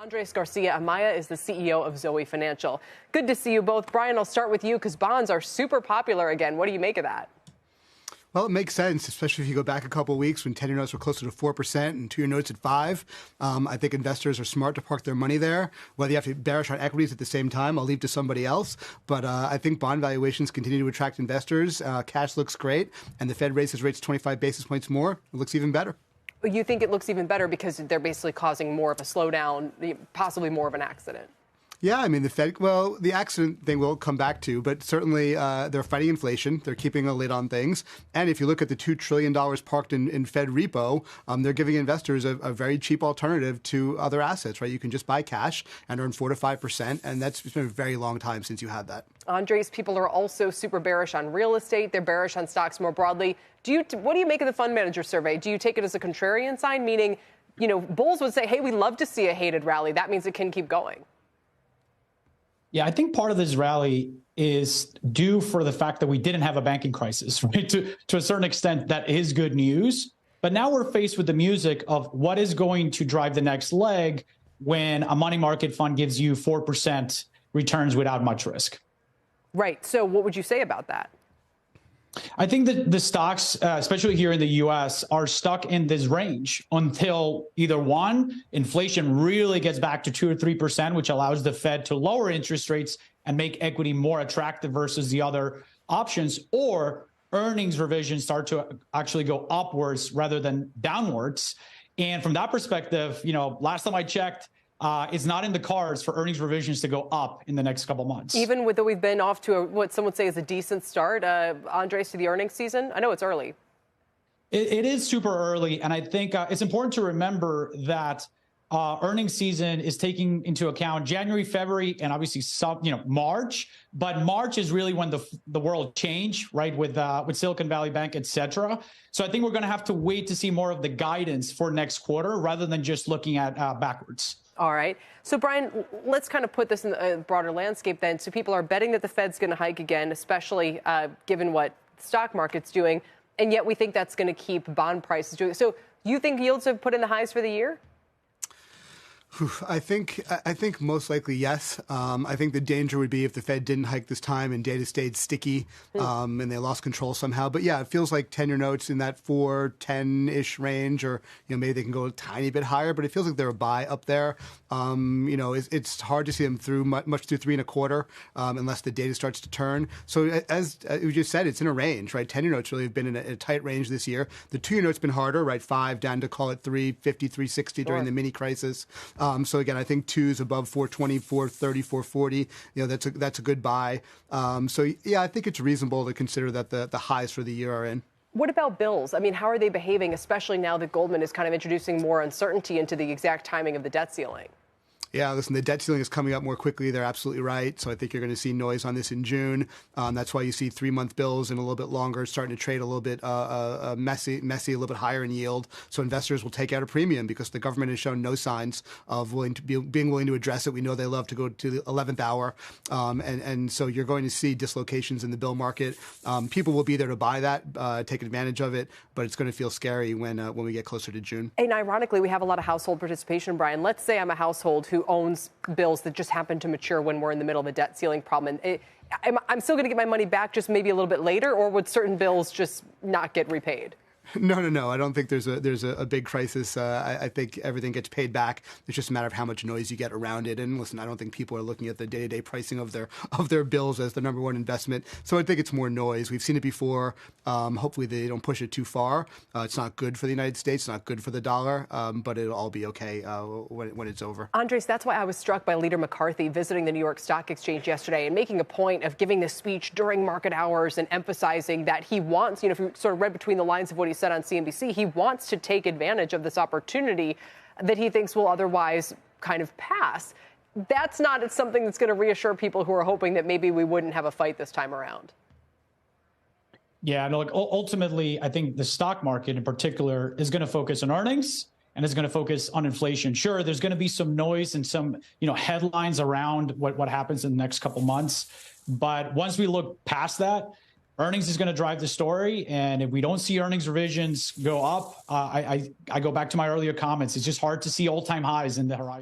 Andres Garcia Amaya is the CEO of Zoe Financial. Good to see you both. Brian, I'll start with you because bonds are super popular again. What do you make of that? Well, it makes sense, especially if you go back a couple of weeks when 10-year notes were closer to 4% and 2-year notes at 5%. I think investors are smart to park their money there. Whether you have to be bearish on equities at the same time, I'll leave to somebody else. But I think bond valuations continue to attract investors. Cash looks great, and the Fed raises rates 25 basis points more. It looks even better. You think it looks even better because they're basically causing more of a slowdown, possibly more of an accident? Yeah, I mean, the Fed, well, the accident thing we'll come back to, but certainly they're fighting inflation. They're keeping a lid on things. And if you look at the $2 trillion parked in Fed repo, they're giving investors a very cheap alternative to other assets, right? You can just buy cash and earn 4 to 5%. And that's been a very long time since you had that. Andres, people are also super bearish on real estate. They're bearish on stocks more broadly. What do you make of the fund manager survey? Do you take it as a contrarian sign, meaning, bulls would say, hey, we love to see a hated rally. That means it can keep going. Yeah, I think part of this rally is due for the fact that we didn't have a banking crisis, right? To a certain extent, that is good news. But now we're faced with the music of what is going to drive the next leg when a money market fund gives you 4% returns without much risk. Right. So what would you say about that? I think that the stocks, especially here in the U.S., are stuck in this range until either one, inflation really gets back to 2 or 3%, which allows the Fed to lower interest rates and make equity more attractive versus the other options, or earnings revisions start to actually go upwards rather than downwards. And from that perspective, last time I checked, it's not in the cards for earnings revisions to go up in the next couple months. Even though we've been off to what some would say is a decent start, Andres, to the earnings season? I know it's early. It is super early. And I think it's important to remember that earnings season is taking into account January, February, and obviously March. But March is really when the world changed, right, with Silicon Valley Bank, et cetera. So I think we're going to have to wait to see more of the guidance for next quarter rather than just looking at backwards. All right. So, Brian, let's kind of put this in a broader landscape then. So people are betting that the Fed's going to hike again, especially given what the stock market's doing. And yet we think that's going to keep bond prices doing. So you think yields have put in the highs for the year? I think most likely yes. I think the danger would be if the Fed didn't hike this time and data stayed sticky and they lost control somehow. But yeah, it feels like 10-year notes in that 4.10-ish range, or maybe they can go a tiny bit higher. But it feels like they're a buy up there. It's hard to see them through much through 3.25 unless the data starts to turn. So as you just said, it's in a range, right? 10-year notes really have been in a tight range this year. The 2-year note's been harder, right? 5 down to call it 350, 360 during the mini crisis. So again, I think 2's above 420, 430, 440. That's a good buy. So yeah, I think it's reasonable to consider that the highs for the year are in. What about bills? I mean, how are they behaving, especially now that Goldman is kind of introducing more uncertainty into the exact timing of the debt ceiling? Yeah, listen, the debt ceiling is coming up more quickly. They're absolutely right. So I think you're going to see noise on this in June. That's why you see 3-month bills and a little bit longer starting to trade a little bit messy, a little bit higher in yield. So investors will take out a premium because the government has shown no signs of being willing to address it. We know they love to go to the 11th hour. And so you're going to see dislocations in the bill market. People will be there to buy that, take advantage of it, but it's going to feel scary when we get closer to June. And ironically, we have a lot of household participation, Brian. Let's say I'm a household who owns bills that just happen to mature when we're in the middle of a debt ceiling problem. And I'm still going to get my money back just maybe a little bit later, or would certain bills just not get repaid? No. I don't think there's a big crisis. I think everything gets paid back. It's just a matter of how much noise you get around it. And listen, I don't think people are looking at the day-to-day pricing of their bills as the number one investment. So I think it's more noise. We've seen it before. Hopefully they don't push it too far. It's not good for the United States. It's not good for the dollar. But it'll all be okay when it's over. Andres, that's why I was struck by Leader McCarthy visiting the New York Stock Exchange yesterday and making a point of giving this speech during market hours and emphasizing that he wants, if you sort of read between the lines of what he said on CNBC, he wants to take advantage of this opportunity that he thinks will otherwise kind of pass. That's not something that's going to reassure people who are hoping that maybe we wouldn't have a fight this time around. Yeah, no, ultimately, I think the stock market in particular is going to focus on earnings and is going to focus on inflation. Sure, there's going to be some noise and some, headlines around what happens in the next couple months. But once we look past that, earnings is going to drive the story. And if we don't see earnings revisions go up, I go back to my earlier comments. It's just hard to see all-time highs in the horizon.